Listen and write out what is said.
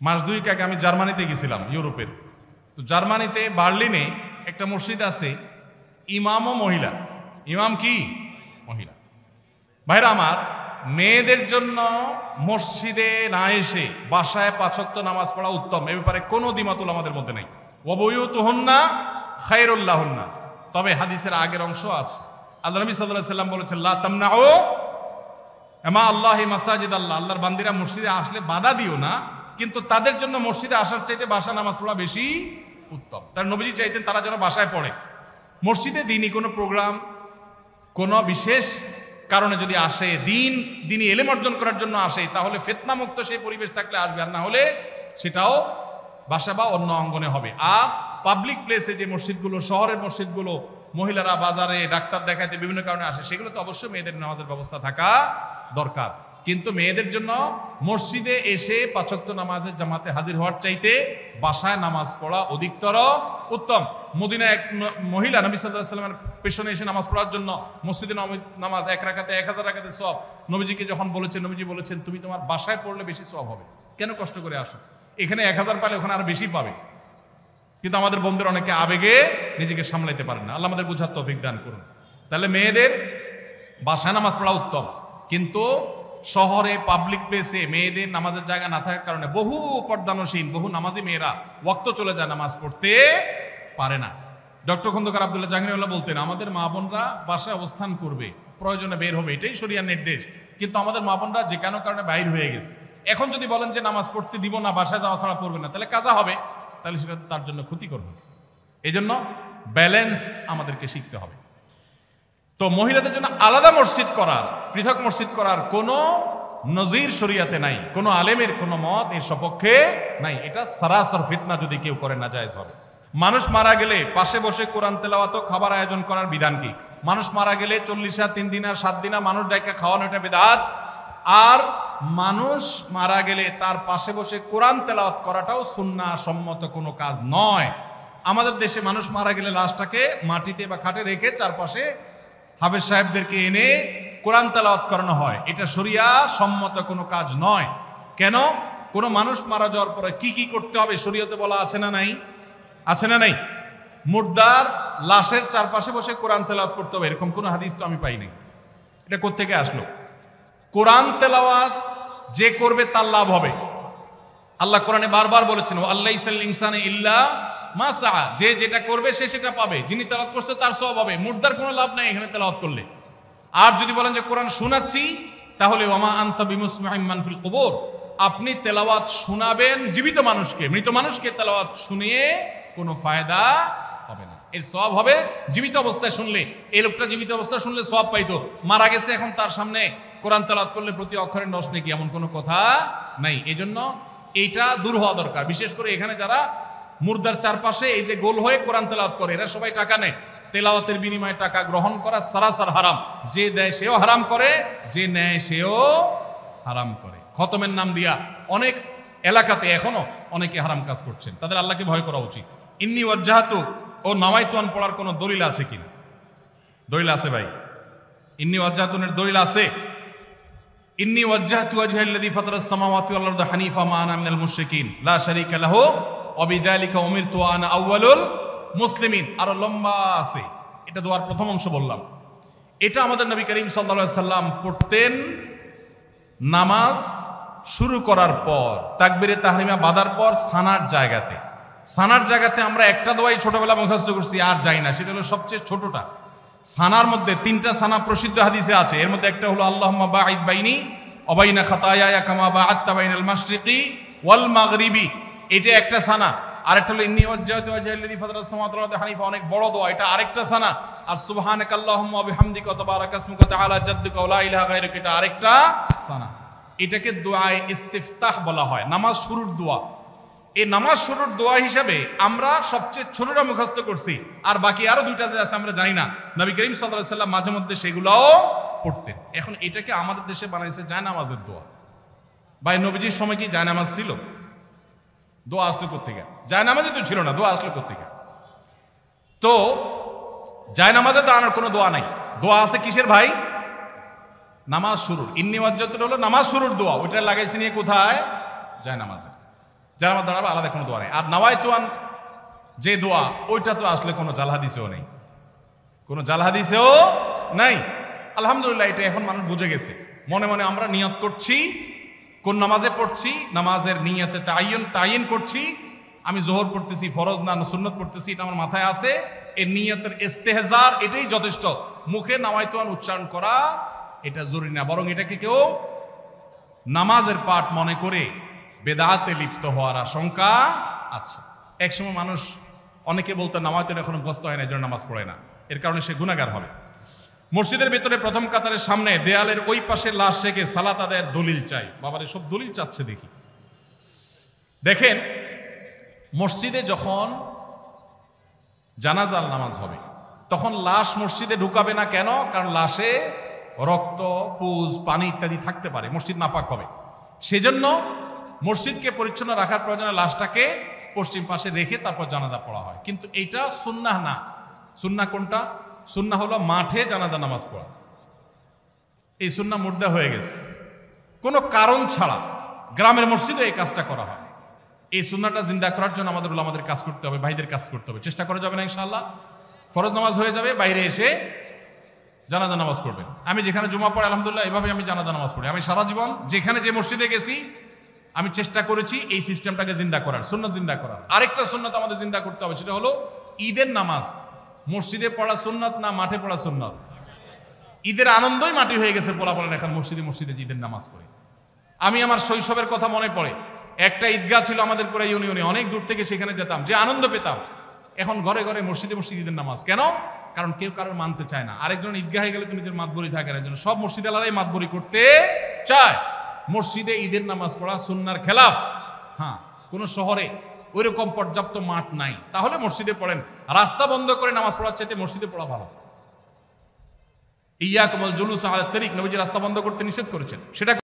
মাস দুয়েক আগে আমি জার্মানিতে গেছিলাম, ইউরোপের। তো জার্মানিতে বার্লিনে একটা মসজিদ আছে, ইমামও মহিলা। ইমাম কি? মহিলা। ভাইরা আমার, মেয়েদের জন্য মসজিদে না এসে বাসায় 5 ওয়াক্ত নামাজ পড়া উত্তম, এ ব্যাপারে কোনো দ্বিমত আমাদের মধ্যে নেই। ওয়াবুয়ুতুহুন্না খায়রুল লাহুন্না। তবে হাদিসের আগের অংশ আছে। আল্লাহ নবী সাল্লাল্লাহু আলাইহি ওয়াসাল্লাম বলেছেন, লা তামনাউ আমা আল্লাহি মাসাজিদ আল্লাহ। আল্লাহর বান্দিরা মসজিদে আসলে বাধা দিও না, কিন্তু তাদের জন্য মসজিদে আসার চাইতে বাসা নামাজ পড়া বেশি উত্তম। তার নবীজি চাইতেন তারা যেন বাসায় পড়ে। মসজিদে দিনই কোনো প্রোগ্রাম, কোনো বিশেষ কারণে যদি আসে, দিনই এলেম অর্জন করার জন্য আসে, তাহলে ফিতনা মুক্ত সেই পরিবেশ থাকলে আসবে, আর না হলে সেটাও বাসা বা অন্য অঙ্গনে হবে। আর পাবলিক প্লেসে যে মসজিদগুলো, শহরের মসজিদগুলো, মহিলারা বাজারে ডাক্তার দেখাতে বিভিন্ন কারণে আসে, সেগুলো তো অবশ্যই মেয়েদের নামাজের ব্যবস্থা থাকা দরকার। কিন্তু মেয়েদের জন্য মসজিদে এসে 5 ওয়াক্ত নামাজের জামাতে হাজির হওয়ার চাইতে বাসায় নামাজ পড়া অধিকতর উত্তম। মদিনায় এক মহিলা নবী সাল্লাল্লাহু আলাইহি ওয়াসাল্লামের পেছনে এসে নামাজ পড়ার জন্য, মসজিদে নামাজ 1 রাকাতে 1000 রাকাতে সওয়াব, নবীজিকে যখন বলেছেন, নবীজি বলেছেন তুমি তোমার বাসায় পড়লে বেশি সওয়াব হবে, কেন কষ্ট করে আসো? এখানে 1000 পালে ওখানে আরো বেশি পাবে। কিন্তু আমাদের বন্ধুরা অনেকে আবেগে নিজেকে সামলাইতে পারেন না। আল্লাহ আমাদের বুঝার তৌফিক দান করুন। তাহলে মেয়েদের বাসায় নামাজ পড়া উত্তম, কিন্তু শহরে পাবলিক প্লেসে মেয়েদের নামাজের জায়গা না থাকার কারণে বহু পর্দানসীন, বহু নামাজি মেয়েরা ওয়াক্ত চলে যায়, নামাজ পড়তে পারে না। ডক্টর খন্দকার আব্দুল্লাহ জাহাঙ্গীরুল্লাহ বলতেন, আমাদের মা বোনরা বাসায় অবস্থান করবে, প্রয়োজনে বের হবে, এটাই শরিয়ার নির্দেশ। কিন্তু আমাদের মা বোনরা যে কোনো কারণে বাইর হয়ে গেছে, এখন যদি বলেন যে নামাজ পড়তে দিব না, বাসায় যাওয়া ছাড়া পড়বে না, তাহলে কাজা হবে, তাহলে সেটা তো তার জন্য ক্ষতি করবে। এই জন্য ব্যালেন্স আমাদেরকে শিখতে হবে। তো মহিলাদের জন্য আলাদা মসজিদ করার, পৃথক মসজিদ করার কোনো নজির শরিয়াতে নাই, কোনো আলেমের কোনো মত এর সপক্ষে নাই। এটা সারাসর ফিতনা, যদি কেউ করে না জায়েজ হবে। মানুষ মারা গেলে পাশে বসে কোরআন তেলাওয়াত, খাবার আয়োজন করার বিধান কি? মানুষ মারা গেলে 40 3 দিন আর 7 দিন মানুষ ডাইকা খাওয়ানো, এটা বিদআত। আর মানুষ মারা গেলে তার পাশে বসে কোরআন তেলাওয়াত করাটাও সুন্নাহ সম্মত কোনো কাজ নয়। আমাদের দেশে মানুষ মারা গেলে লাশটাকে মাটিতে বা খাটে রেখে চারপাশে হাফেজ সাহেবদেরকে এনে কোরআন তেলাওয়াত করানো হয়, এটা শরিয়া সম্মত কোনো কাজ নয়। কেন? কোনো মানুষ মারা যাওয়ার পরে কি কি করতে হবে শরীয়তে বলা আছে না নাই? আছে না নাই? মুর্দার লাশের চারপাশে বসে কোরআন তেলাওয়াত করতে হবে, এরকম কোনো হাদিস তো আমি পাইনি। এটা কোত্থেকে আসলো? কোরআন তেলাওয়াত যে করবে তার লাভ হবে। আল্লাহ কোরআনে বারবার বলেছেন, আল্লাইসাল ইনসানে ইল্লা মা সাআ, যে যেটা করবে সে সেটা পাবে, যিনি তেলাওয়াত করছে তার সওয়াব হবে। মুর্দার কোনো লাভ নাই এখানে তেলাওয়াত করলে। আর যদি বলেন যে কোরআন শোনাচ্ছি, তাহলে ওমা আনতা বিমুসমিউম মান ফিল কুবুর, আপনি তেলাওয়াত শোনাবেন জীবিত মানুষকে, মৃত মানুষকে তেলাওয়াত শুনিয়ে কোনো ফায়দা হবে না। এর সওয়াব হবে জীবিত অবস্থায় শুনলে। এই লোকটা জীবিত অবস্থায় শুনলে সওয়াব পাইতো, মারা গেছে, এখন তার সামনে কোরআন তেলাওয়াত করলে প্রতি অক্ষরে 10 নেকি, এমন কোনো কথা নাই। এজন্য এইটা দূর হওয়া দরকার। বিশেষ করে এখানে যারা মুর্দার চারপাশে এই যে গোল হয়ে কোরআন তেলাওয়াত করে, এরা সবাই টাকা নেয়। তেলাওয়াতের বিনিময়ে টাকা গ্রহণ করা সারাসার হারাম। যে দেয় সেও হারাম করে, যে নেয় সেও হারাম করে। খতমের নাম দিয়া অনেক এলাকাতে এখনো অনেকে হারাম কাজ করছেন, তাদের আল্লাহকে ভয় করা উচিত। ইন্নী ওয়াজ্জাহাতু ও নাওয়াইতুন পড়ার কোনো দলিল আছে কিনা? দলিল আছে ভাই? ইন্নী ওয়াজ্জাহাতুনের দলিল আছে? ইন্নী ওয়াজ্জাহাতু ওয়াজহাল্লাযী ফাতারাস সামাওয়াতি ওয়াল আরদা হানিফা মা আনা মিনাল মুশরিকিন লা শারীকা লাহু ওয়া বিযালিকা উমিরতু ওয়া আনা আউয়ালুল মুসলিমিন। আরো লম্বা আছে, এটা দোয়ার প্রথম অংশ বললাম। এটা আমাদের নবী করিম সাল্লাল্লাহু আলাইহি সাল্লাম পড়তেন নামাজ শুরু করার পর, তাকবীরে তাহরিমা বাঁধার পর সানার জায়গাতে। সানার জায়গাতে আমরা একটা দোয়াই ছোটবেলা মুখস্থ করছি, আর যাই না, সেটা হলো সবচেয়ে ছোটটা। সানার মধ্যে 3টা সানা প্রসিদ্ধ হাদিসে আছে। এর মধ্যে একটা হলো আল্লাহুম্মা বাঈদ বাইনি ওয়া বাইনা খাতায়ায়া কামা বাআদতা বাইনাল মাশরিকি ওয়াল মাগরিবি, এটা একটা সানা। আরেকটা হলো ইন্নী ওয়াজ্জাহতু ওয়াজহাল্লাযী ফাতারাস সামাওয়াতি ওয়াল আরদা হানিফা, অনেক বড় দোয়া, এটা আরেকটা সানা। আর সুবহানাকাল্লাহুম্মা ওয়া বিহামদিকা ওয়া তাবারাকা ইসমুকা তাআলা জাদ্দুকা ওয়া লা ইলাহা গায়রুকা, এটা আরেকটা সানা। এটাকে দোয়ায়ে ইস্তিফতাহ বলা হয়, নামাজ শুরুর দোয়া। এই নামাজ শুরুর দোয়া হিসাবে আমরা সবচেয়ে ছোটটা মুখস্থ করছি, আর বাকি আরো 2টা যে আছে আমরা জানি না। নবী করিম সাল্লাল্লাহু আলাইহি সাল্লাম মাঝে মধ্যে সেগুলোও পড়তেন। এখন এটাকে আমাদের দেশে বানাইছে জায়নামাজের দোয়া। ভাই, নবীজির সময় কি জায়নামাজ ছিল? দোয়া আসলো কোত্থেকে? জায়নামাজে তো ছিল না, দোয়া আসলো কোত্থেকে? তো জায়নামাজে দাঁড়ানোর কোনো দোয়া নাই। দোয়া আছে কিসের ভাই? নামাজ শুরুর। ইন্নী ওয়াজ্জাহতু হলো নামাজ শুরুর দোয়া, ওইটা লাগাইছে নিয়ে কোথায়? জায়নামাজে। জানাজার দাঁড়াবে আলাদা কোনো দোয়া নেই। আর নাওয়াইতুয়ান যে দোয়া, ওইটা তো আসলে কোনো জাল হাদিসেও নেই, কোনো জাল হাদিসেও নাই। আলহামদুলিল্লাহ, এটা এখন মানুষ বুঝে গেছে। মনে মনে আমরা নিয়ত করছি, কোন নামাজে পড়ছি, নামাজের নিয়তে তাইন করছি, আমি জোহর পড়তেছি ফরজ না সুন্নত পড়তেছি, এটা আমার মাথায় আছে। এই নিয়তের ইস্তেহজার এটাই যথেষ্ট। মুখে নাওয়াইতুয়ান উচ্চারণ করা এটা জরুরি না, বরং এটাকে কেউ নামাজের পাঠ মনে করে বেদাতে লিপ্ত হওয়ার আশঙ্কা আছে। একসময় মানুষ অনেকে বলতো নামাইতুয়ান এখনো মুখস্থ হয় না, এই জন্য নামাজ পড়ে না, এর কারণে সে গুনাহগার হবে। মসজিদের ভিতরে প্রথম কাতারের সামনে দেয়ালের ওই পাশে লাশ রেখে সালাত আদায়ের দলিল চাই। বাবারে সব দলিল চাচ্ছে দেখি। দেখেন, মসজিদে যখন জানাজার নামাজ হবে তখন লাশ মসজিদে ঢুকাবে না। কেন? কারণ লাশে রক্ত, পুজ, পানি ইত্যাদি থাকতে পারে, মসজিদ নাপাক হবে। সেজন্য মসজিদকে পরিচ্ছন্ন রাখার প্রয়োজনে লাশটাকে পশ্চিম পাশে রেখে তারপর জানাজা পড়া হয়। কিন্তু এইটা সুন্নাহ না। সুন্নাহ কোনটা? সুন্নাহ হলো মাঠে জানাজা নামাজ পড়া। এই সুন্নাহ মুর্দা হয়ে গেছে। কোনো কারণ ছাড়া গ্রামের মসজিদে এই কাজটা করা হয়। এই সুন্নাহটা জিন্দা করার জন্য আমাদের উলামাদের কাজ করতে হবে, ভাইদের কাজ করতে হবে। চেষ্টা করা যাবে না ইনশাআল্লাহ? ফরজ নামাজ হয়ে যাবে, বাইরে এসে জানাজা নামাজ পড়বেন। আমি যেখানে জুমা পড়ে আলহামদুলিল্লাহ এভাবে আমি জানাজা নামাজ পড়ি। আমি সারা জীবন যেখানে যে মসজিদে গেছি আমি চেষ্টা করেছি এই সিস্টেমটাকে জিন্দা করার, সুন্নাত জিন্দা করার। আরেকটা সুন্নাত আমাদের জিন্দা করতে হবে, সেটা হলো ঈদের নামাজ মসজিদে পড়া সুন্নাত না মাঠে পড়া সুন্নাত? ঈদের আনন্দই মাটি হয়ে গেছে, পোলা বলেন এখন মসজিদে মসজিদে ঈদের নামাজ পড়ে। আমি আমার শৈশবের কথা মনে পড়ে, একটা ঈদগাহ ছিল আমাদের পুরো ইউনিয়নে, অনেক দূর থেকে সেখানে যেতাম, যে আনন্দ পেতাম। এখন ঘরে ঘরে মসজিদে মসজিদ ঈদের নামাজ। কেন? কারণ কেউ কারোর মানতে চায় না। আরেকজন ঈদগাহে গেলে তুমি নিজের মাতবরি থাকে না, জন্য সব মসজিদ আলাদাই মাতবরি করতে চায়। মসজিদে ঈদের নামাজ পড়া সুন্নাহর খেলাফ। হ্যাঁ, কোন শহরে ওইরকম পর্যাপ্ত মাঠ নাই, তাহলে মসজিদে পড়েন। রাস্তা বন্ধ করে নামাজ পড়ার চাইতে মসজিদে পড়া ভালো। ইয়াকুমুল জুলুস আলা তারিক, নবীজি রাস্তা বন্ধ করতে নিষেধ করেছেন, সেটা